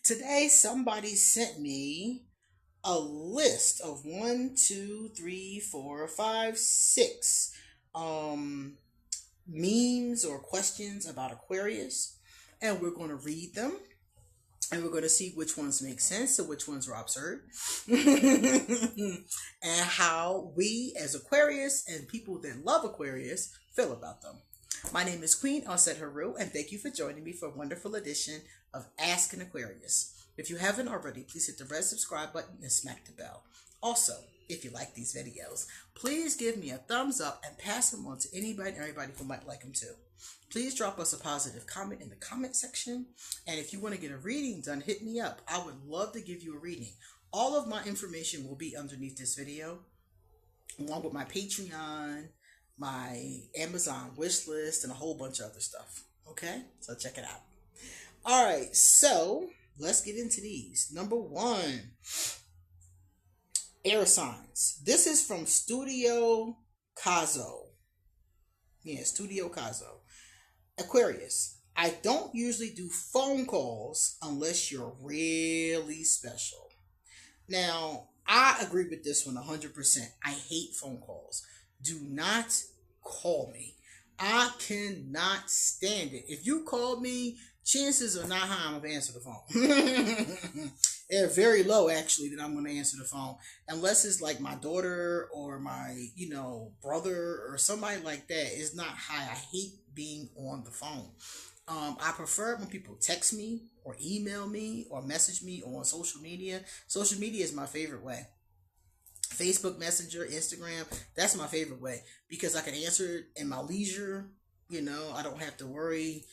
Today, somebody sent me a list of one, two, three, four, five, six um, memes or questions about Aquarius, and we're going to read them. And we're going to see which ones make sense and which ones are absurd. And how we, as Aquarius and people that love Aquarius, feel about them. My name is QueenAusetHeru, and thank you for joining me for a wonderful edition of Ask an Aquarius. If you haven't already, please hit the red subscribe button and smack the bell. Also, if you like these videos, please give me a thumbs up and pass them on to anybody and everybody who might like them too. Please drop us a positive comment in the comment section. And if you want to get a reading done, hit me up. I would love to give you a reading. All of my information will be underneath this video, along with my Patreon, my Amazon wish list, and a whole bunch of other stuff. Okay? So check it out. All right. So let's get into these. Number one, air signs. This is from Studio Kazo. Yeah, Studio Kazo. Aquarius, I don't usually do phone calls unless you're really special. Now, I agree with this one 100%. I hate phone calls. Do not call me. I cannot stand it. If you call me, chances are not high I'm going to answer the phone. They're very low, actually, that I'm going to answer the phone. Unless it's like my daughter or my, brother or somebody like that. It's not high. I hate being on the phone. I prefer when people text me or email me or message me on social media. Social media is my favorite way. Facebook Messenger, Instagram, that's my favorite way because I can answer it in my leisure. I don't have to worry,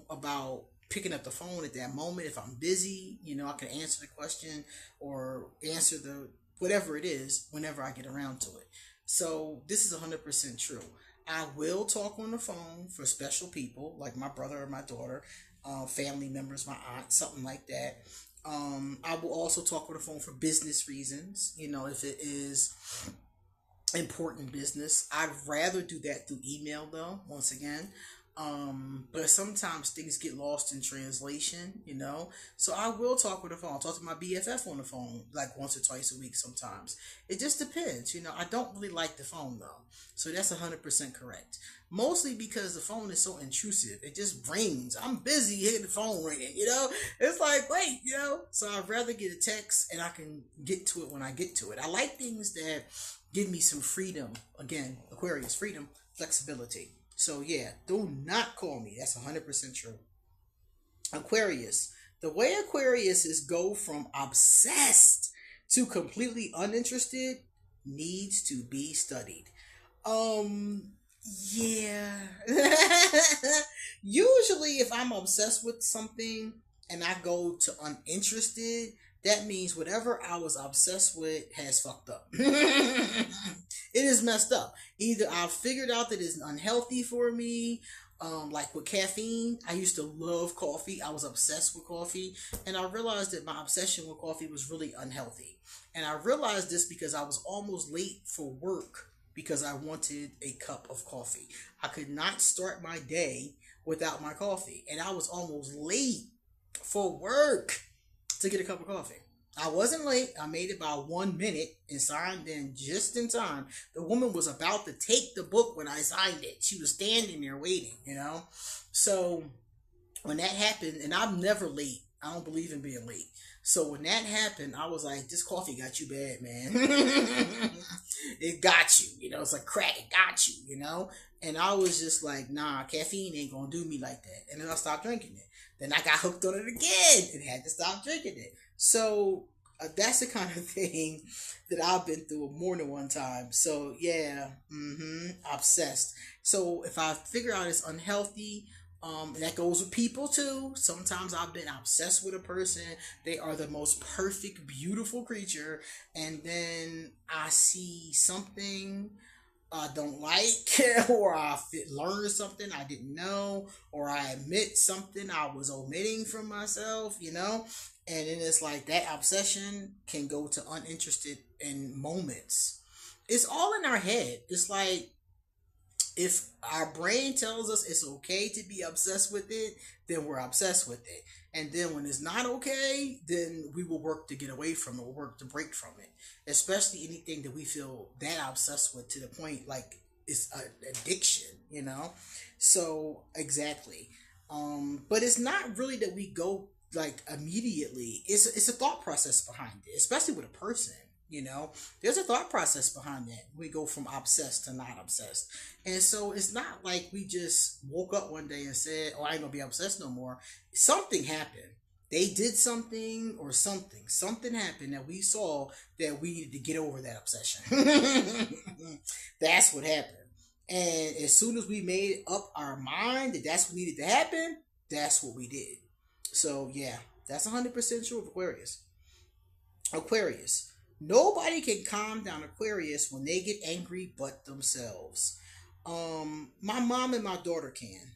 about picking up the phone at that moment. If I'm busy, I can answer the question or answer the whatever it is whenever I get around to it. So this is 100% true. I will talk on the phone for special people like my brother or my daughter, family members, my aunt, something like that. I will also talk on the phone for business reasons, if it is important business. I'd rather do that through email though, once again. But sometimes things get lost in translation, so I will talk with the phone. I'll talk to my BFF on the phone like once or twice a week sometimes. It just depends, I don't really like the phone though. So that's 100% correct. Mostly because the phone is so intrusive. It just rings. I'm busy hitting the phone ringing, It's like, wait, So I'd rather get a text and I can get to it when I get to it. I like things that give me some freedom. Again, Aquarius, freedom, flexibility. So yeah, do not call me. That's 100% true. Aquarius. The way Aquariuses go from obsessed to completely uninterested needs to be studied. Yeah. Usually if I'm obsessed with something and I go to uninterested, that means whatever I was obsessed with has fucked up. It is messed up. Either I've figured out that it's unhealthy for me, like with caffeine. I used to love coffee. I was obsessed with coffee. And I realized that my obsession with coffee was really unhealthy. And I realized this because I was almost late for work because I wanted a cup of coffee. I could not start my day without my coffee. And I was almost late for work to get a cup of coffee. I wasn't late. I made it by 1 minute and signed in just in time. The woman was about to take the book when I signed it. She was standing there waiting, So when that happened, and I'm never late. I don't believe in being late. So when that happened, I was like, this coffee got you bad, man. It got you, it's like crack, it got you, And I was just like, nah, caffeine ain't gonna do me like that. And then I stopped drinking it. Then I got hooked on it again and had to stop drinking it. So that's the kind of thing that I've been through more than one time. So yeah, obsessed. So if I figure out it's unhealthy, and that goes with people too. Sometimes I've been obsessed with a person. They are the most perfect, beautiful creature. And then I see something I don't like, or I learn something I didn't know, or I admit something I was omitting from myself, And then it's like that obsession can go to uninterested in moments. It's all in our head. It's like, if our brain tells us it's okay to be obsessed with it, then we're obsessed with it. And then when it's not okay, then we will work to get away from it, or work to break from it. Especially anything that we feel that obsessed with to the point like it's an addiction, you know? So exactly. But it's not really that we go like immediately. It's a thought process behind it, especially with a person. You know, there's a thought process behind that. We go from obsessed to not obsessed. And so it's not like we just woke up one day and said, oh, I ain't gonna be obsessed no more. Something happened. They did something or something. Something happened that we saw that we needed to get over that obsession. That's what happened. And as soon as we made up our mind that that's what needed to happen, that's what we did. So yeah, that's 100% true of Aquarius. Aquarius. Nobody can calm down Aquarius when they get angry but themselves. My mom and my daughter can,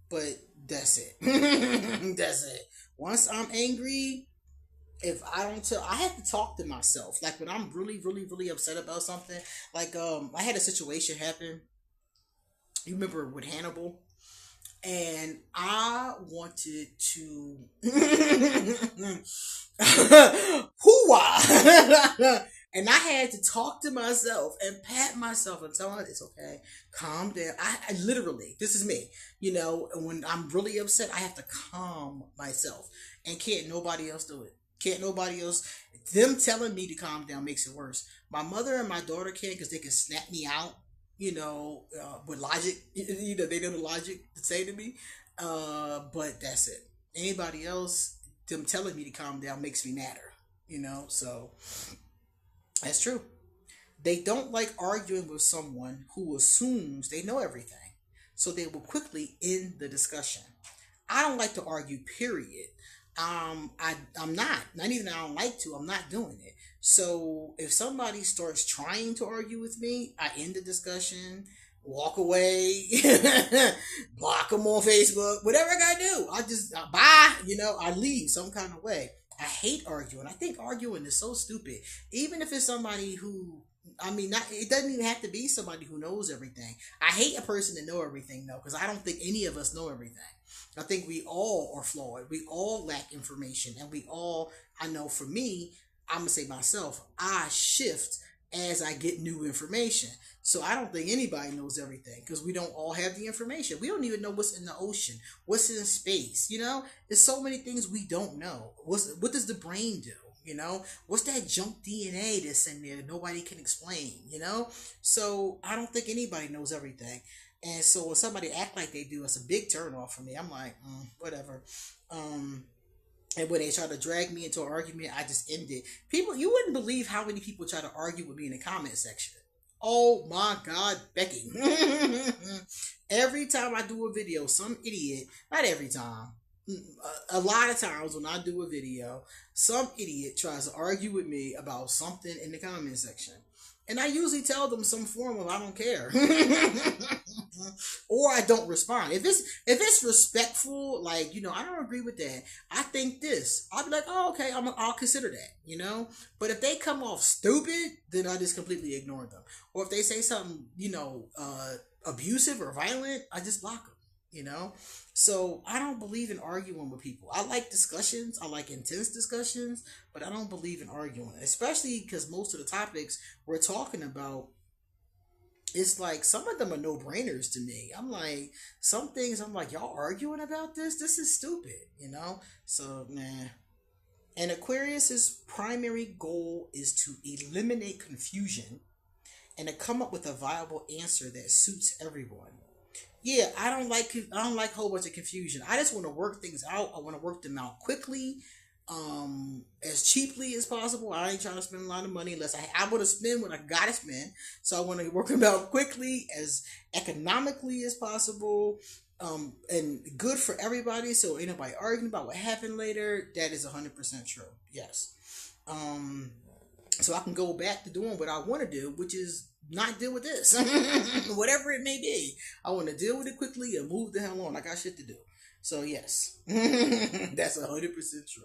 but that's it. That's it. Once I'm angry, if I don't tell, I have to talk to myself. Like when I'm really, really, really upset about something. Like I had a situation happen. You remember with Hannibal? And I wanted to hoo-wah. And I had to talk to myself and pat myself and tell me it's okay, calm down. I literally, this is me, you know, when I'm really upset, I have to calm myself, and can't nobody else do it. Can't nobody else. Them telling me to calm down makes it worse. My mother and my daughter can, because they can snap me out, you know, with logic. You know, they know the logic to say to me. But that's it. Anybody else, them telling me to calm down makes me madder, you know. So that's true. They don't like arguing with someone who assumes they know everything, so they will quickly end the discussion. I don't like to argue, period. I'm not even I don't like to, I'm not doing it. So if somebody starts trying to argue with me, I end the discussion, walk away, block them on Facebook, whatever I gotta do. I just bye, you know, I leave some kind of way. I hate arguing. I think arguing is so stupid. Even if it's somebody who, I mean, not, it doesn't even have to be somebody who knows everything. I hate a person that know everything though, because I don't think any of us know everything. I think we all are flawed. We all lack information, and we all, I know for me, I'm going to say myself, I shift as I get new information. So I don't think anybody knows everything, because we don't all have the information. We don't even know what's in the ocean, what's in space, you know? There's so many things we don't know. What does the brain do? You know, what's that junk DNA that's in there that nobody can explain, you know? So I don't think anybody knows everything. And so when somebody act like they do, it's a big turn off for me. I'm like, whatever. And when they try to drag me into an argument, I just end it. People, you wouldn't believe how many people try to argue with me in the comment section. Oh my God, Becky. Every time I do a video, some idiot, not every time, a lot of times when I do a video, some idiot tries to argue with me about something in the comment section. And I usually tell them some form of I don't care. Or I don't respond. If it's respectful, like, you know, I don't agree with that, I think this, I'll be like, oh, okay, I'll consider that, you know. But if they come off stupid, then I just completely ignore them. Or if they say something, you know, abusive or violent, I just block them, you know. So I don't believe in arguing with people. I like discussions, I like intense discussions, but I don't believe in arguing, especially because most of the topics we're talking about, it's like some of them are no-brainers to me. I'm like, some things I'm like, y'all arguing about this? This is stupid, you know? So, nah. And Aquarius's primary goal is to eliminate confusion and to come up with a viable answer that suits everyone. Yeah, I don't like a whole bunch of confusion. I just want to work things out. I want to work them out quickly, as cheaply as possible. I ain't trying to spend a lot of money unless I want to spend what I gotta spend. So I want to work them out quickly, as economically as possible, and good for everybody. So ain't nobody arguing about what happened later. That is 100% true. Yes. So I can go back to doing what I want to do, which is not deal with this. Whatever it may be. I want to deal with it quickly and move the hell on. I got shit to do. So yes. That's 100% true.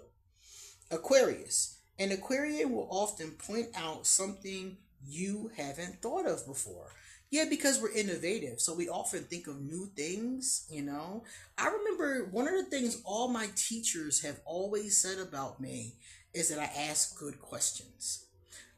Aquarius. An Aquarian will often point out something you haven't thought of before. Yeah, because we're innovative. So we often think of new things, you know. I remember one of the things all my teachers have always said about me is that I ask good questions.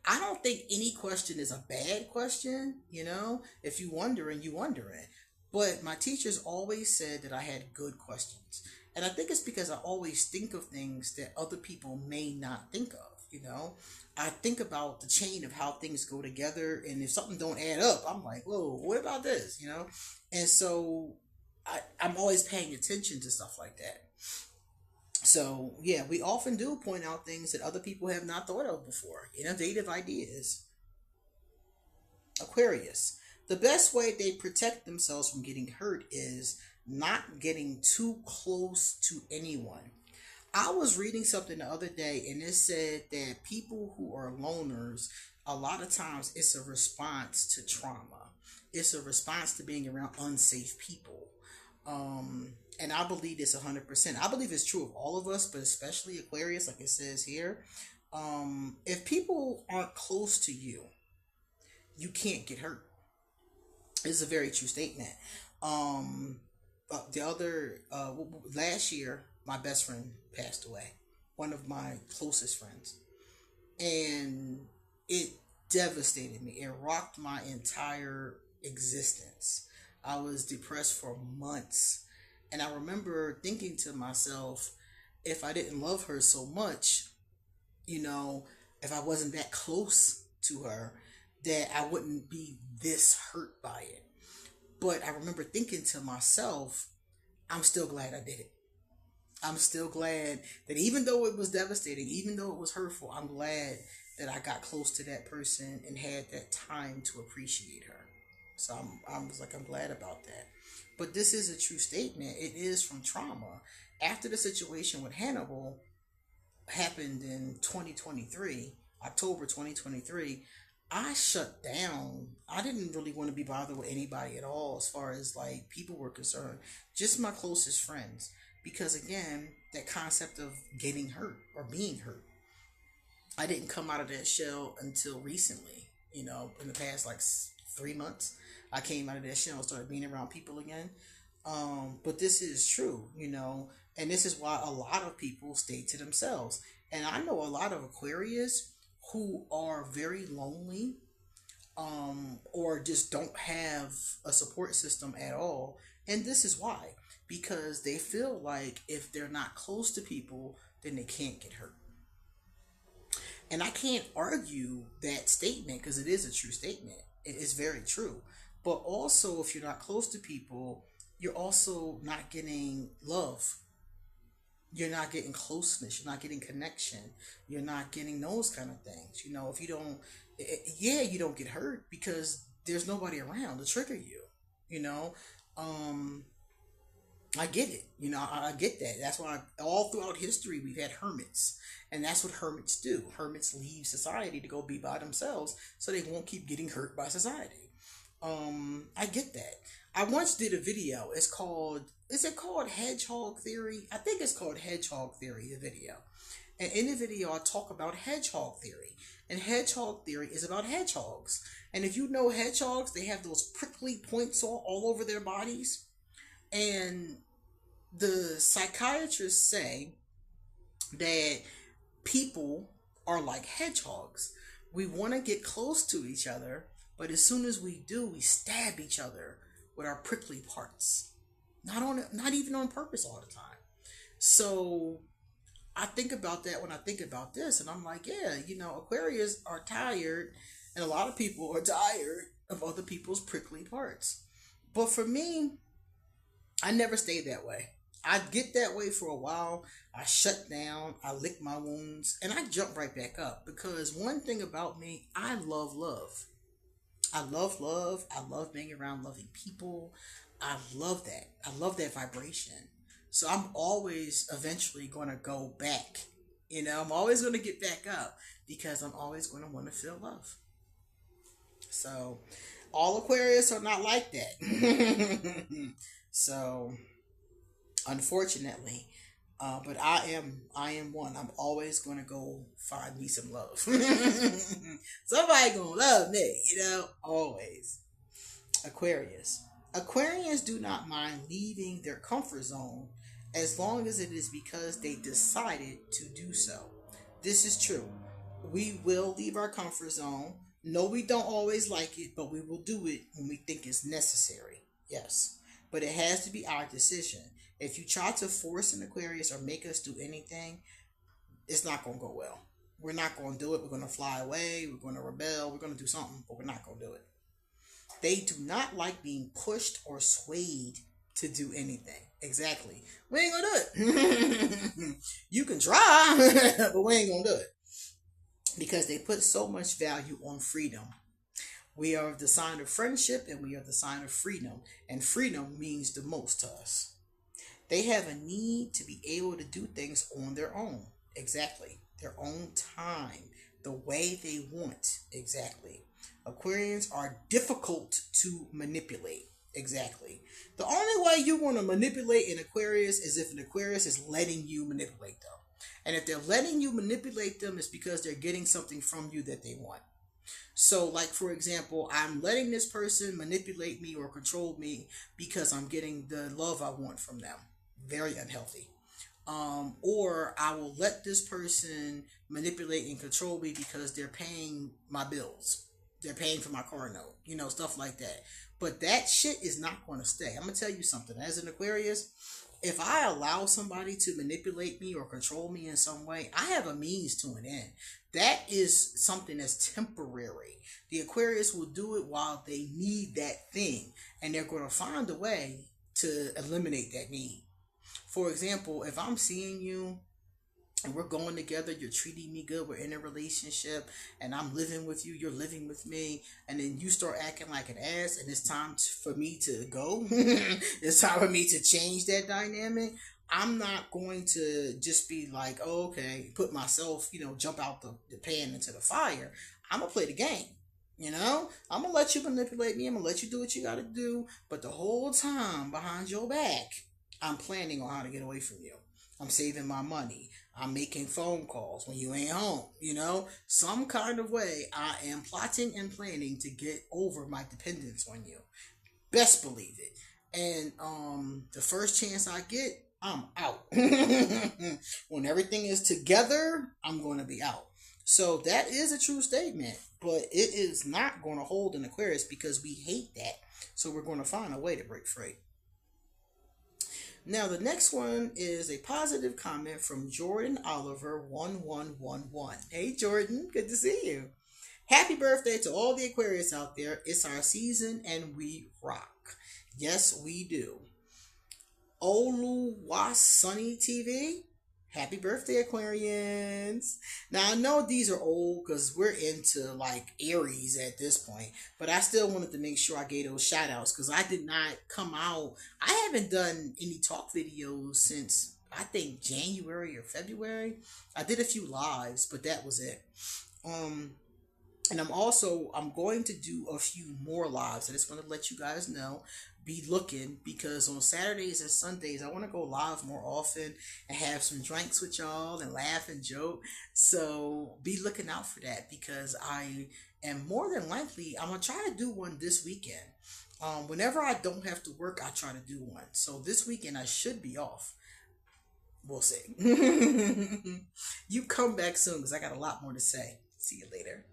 I don't think any question is a bad question, you know. If you wondering, you wondering. But my teachers always said that I had good questions. And I think it's because I always think of things that other people may not think of, you know. I think about the chain of how things go together, and if something don't add up, I'm like, whoa, what about this, you know? And so I'm always paying attention to stuff like that. So yeah, we often do point out things that other people have not thought of before. Innovative ideas. Aquarius. The best way they protect themselves from getting hurt is not getting too close to anyone. I was reading something the other day and it said that people who are loners, a lot of times it's a response to trauma. It's a response to being around unsafe people. And I believe this 100%. I believe it's true of all of us, but especially Aquarius, like it says here. If people aren't close to you, you can't get hurt. It's a very true statement. Last year, my best friend passed away. One of my closest friends. And it devastated me. It rocked my entire existence. I was depressed for months. And I remember thinking to myself, if I didn't love her so much, you know, if I wasn't that close to her, that I wouldn't be this hurt by it. But I remember thinking to myself, I'm still glad I did it. I'm still glad that even though it was devastating, even though it was hurtful, I'm glad that I got close to that person and had that time to appreciate her. So I'm glad about that. But this is a true statement. It is from trauma. After the situation with Hannibal happened in 2023, October 2023, I shut down. I didn't really want to be bothered with anybody at all as far as like people were concerned. Just my closest friends. Because again, that concept of getting hurt or being hurt. I didn't come out of that shell until recently. You know, in the past like 3 months, I came out of that shell and started being around people again. But this is true, you know, and this is why a lot of people stay to themselves. And I know a lot of Aquarius who are very lonely, or just don't have a support system at all. And this is why. Because they feel like if they're not close to people, then they can't get hurt. And I can't argue that statement because it is a true statement. It is very true. But also, if you're not close to people, you're also not getting love. You're not getting closeness. You're not getting connection. You're not getting those kind of things. You know, if you don't, you don't get hurt because there's nobody around to trigger you. You know, I get it. You know, I get that. That's why all throughout history we've had hermits. And that's what hermits do. Hermits leave society to go be by themselves so they won't keep getting hurt by society. I get that. I once did a video. Is it called Hedgehog Theory? I think it's called Hedgehog Theory, the video. And in the video, I talk about hedgehog theory. And hedgehog theory is about hedgehogs. And if you know hedgehogs, they have those prickly points all over their bodies. And the psychiatrists say that people are like hedgehogs. We want to get close to each other, but as soon as we do, we stab each other with our prickly parts. Not even on purpose all the time. So I think about that when I think about this, and I'm like, yeah, you know, Aquarius are tired, and a lot of people are tired of other people's prickly parts. But for me, I never stayed that way. I get that way for a while. I shut down, I lick my wounds, and I jump right back up. Because one thing about me, I love love. I love love. I love being around loving people. I love that. I love that vibration. So I'm always eventually going to go back. You know, I'm always going to get back up because I'm always going to want to feel love. So all Aquarius are not like that. So unfortunately, but I am one. I'm always going to go find me some love. Somebody going to love me, you know, always. Aquarius. Aquarians do not mind leaving their comfort zone as long as it is because they decided to do so. This is true. We will leave our comfort zone. No, we don't always like it, but we will do it when we think it's necessary. Yes. But it has to be our decision. If you try to force an Aquarius or make us do anything, it's not going to go well. We're not going to do it. We're going to fly away. We're going to rebel. We're going to do something, but we're not going to do it. They do not like being pushed or swayed to do anything. Exactly. We ain't gonna do it. You can try, but we ain't gonna do it. Because they put so much value on freedom. We are the sign of friendship and we are the sign of freedom. And freedom means the most to us. They have a need to be able to do things on their own. Exactly. Their own time. The way they want. Exactly. Aquarians are difficult to manipulate. Exactly. The only way you want to manipulate an Aquarius is if an Aquarius is letting you manipulate them. And if they're letting you manipulate them, it's because they're getting something from you that they want. So, like, for example, I'm letting this person manipulate me or control me because I'm getting the love I want from them. Very unhealthy. Or I will let this person manipulate and control me because they're paying my bills. They're paying for my car note, stuff like that. But that shit is not going to stay. I'm going to tell you something. As an Aquarius, if I allow somebody to manipulate me or control me in some way, I have a means to an end. That is something that's temporary. The Aquarius will do it while they need that thing. And they're going to find a way to eliminate that need. For example, if I'm seeing you and we're going together, you're treating me good, we're in a relationship, and I'm living with you, you're living with me, and then you start acting like an ass, and it's time for me to go, it's time for me to change that dynamic, I'm not going to just be like, oh, okay, put myself, jump out the pan into the fire. I'm going to play the game. I'm going to let you manipulate me, I'm going to let you do what you got to do, but the whole time behind your back, I'm planning on how to get away from you. I'm saving my money. I'm making phone calls when you ain't home. Some kind of way I am plotting and planning to get over my dependence on you. Best believe it. And the first chance I get, I'm out. When everything is together, I'm going to be out. So that is a true statement, but it is not going to hold an Aquarius because we hate that. So we're going to find a way to break free. Now, the next one is a positive comment from Jordan Oliver 1111. Hey, Jordan, good to see you. Happy birthday to all the Aquarius out there. It's our season and we rock. Yes, we do. Oluwasuni TV. Happy birthday, Aquarians. Now, I know these are old because we're into like Aries at this point, but I still wanted to make sure I gave those shout outs because I did not come out. I haven't done any talk videos since I think January or February. I did a few lives, but that was it. And I'm going to do a few more lives. I just want to let you guys know. Be looking because on Saturdays and Sundays I want to go live more often and have some drinks with y'all and laugh and joke. So be looking out for that because I am more than likely I'm gonna try to do one this weekend. Whenever I don't have to work, I try to do one. So this weekend I should be off. We'll see. You come back soon because I got a lot more to say. See you later.